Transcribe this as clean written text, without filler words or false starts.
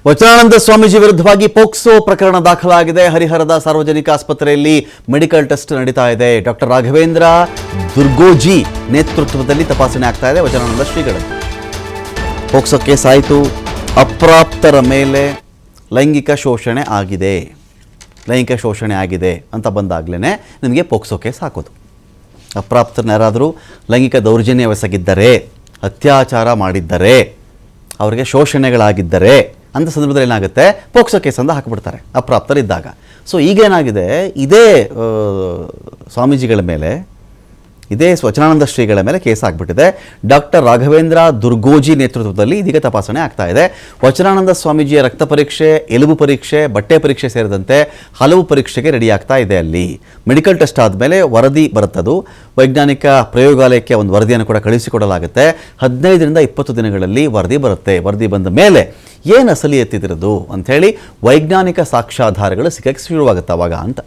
ವಚನಾನಂದ ಸ್ವಾಮೀಜಿ ವಿರುದ್ಧವಾಗಿ ಪೋಕ್ಸೋ ಪ್ರಕರಣ ದಾಖಲಾಗಿದೆ. ಹರಿಹರದ ಸಾರ್ವಜನಿಕ ಆಸ್ಪತ್ರೆಯಲ್ಲಿ ಮೆಡಿಕಲ್ ಟೆಸ್ಟ್ ನಡೀತಾ ಇದೆ. ಡಾಕ್ಟರ್ ರಾಘವೇಂದ್ರ ದುರ್ಗೋಜಿ ನೇತೃತ್ವದಲ್ಲಿ ತಪಾಸಣೆ ಆಗ್ತಾ ಇದೆ ವಚನಾನಂದ ಶ್ರೀಗಳಲ್ಲಿ. ಪೋಕ್ಸೋ ಕೇಸ್ ಆಯಿತು. ಅಪ್ರಾಪ್ತರ ಮೇಲೆ ಲೈಂಗಿಕ ಶೋಷಣೆ ಆಗಿದೆ ಅಂತ ಬಂದಾಗಲೇ ನಿಮಗೆ ಪೋಕ್ಸೋ ಕೇಸ್ ಹಾಕೋದು. ಅಪ್ರಾಪ್ತರನ್ನ ಯಾರಾದರೂ ಲೈಂಗಿಕ ದೌರ್ಜನ್ಯವೆಸಗಿದ್ದರೆ, ಅತ್ಯಾಚಾರ ಮಾಡಿದ್ದರೆ, ಅವರಿಗೆ ಶೋಷಣೆಗಳಾಗಿದ್ದರೆ ಅಂಥ ಸಂದರ್ಭದಲ್ಲಿ ಏನಾಗುತ್ತೆ, ಪೋಕ್ಸೋ ಕೇಸ್ ಅಂತ ಹಾಕಿಬಿಡ್ತಾರೆ ಅಪ್ರಾಪ್ತರಿದ್ದಾಗ. ಸೊ ಈಗೇನಾಗಿದೆ, ಇದೇ ಸ್ವಾಮೀಜಿಗಳ ಮೇಲೆ, ಇದೇ ವಚನಾನಂದ ಶ್ರೀಗಳ ಮೇಲೆ ಕೇಸ್ ಆಗಿಬಿಟ್ಟಿದೆ. ಡಾಕ್ಟರ್ ರಾಘವೇಂದ್ರ ದುರ್ಗೋಜಿ ನೇತೃತ್ವದಲ್ಲಿ ಇದೀಗ ತಪಾಸಣೆ ಆಗ್ತಾ ಇದೆ. ವಚನಾನಂದ ಸ್ವಾಮೀಜಿಯ ರಕ್ತ ಪರೀಕ್ಷೆ, ಎಲುಬು ಪರೀಕ್ಷೆ, ಬಟ್ಟೆ ಪರೀಕ್ಷೆ ಸೇರಿದಂತೆ ಹಲವು ಪರೀಕ್ಷೆಗೆ ರೆಡಿ ಆಗ್ತಾ ಇದೆ. ಅಲ್ಲಿ ಮೆಡಿಕಲ್ ಟೆಸ್ಟ್ ಆದಮೇಲೆ ವರದಿ ಬರುತ್ತದು. ವೈಜ್ಞಾನಿಕ ಪ್ರಯೋಗಾಲಯಕ್ಕೆ ಒಂದು ವರದಿಯನ್ನು ಕೂಡ ಕಳಿಸಿಕೊಡಲಾಗುತ್ತೆ. 15ರಿಂದ 20 ದಿನಗಳಲ್ಲಿ ವರದಿ ಬರುತ್ತೆ. ವರದಿ ಬಂದ ಮೇಲೆ ಏನು ಅಸಲಿ ಎತ್ತಿದಿರೋದು ಅಂಥೇಳಿ ವೈಜ್ಞಾನಿಕ ಸಾಕ್ಷ್ಯಾಧಾರಗಳು ಸಿಕ್ಕಕ್ಕೆ ಶುರುವಾಗುತ್ತೆ ಅವಾಗ ಅಂತ.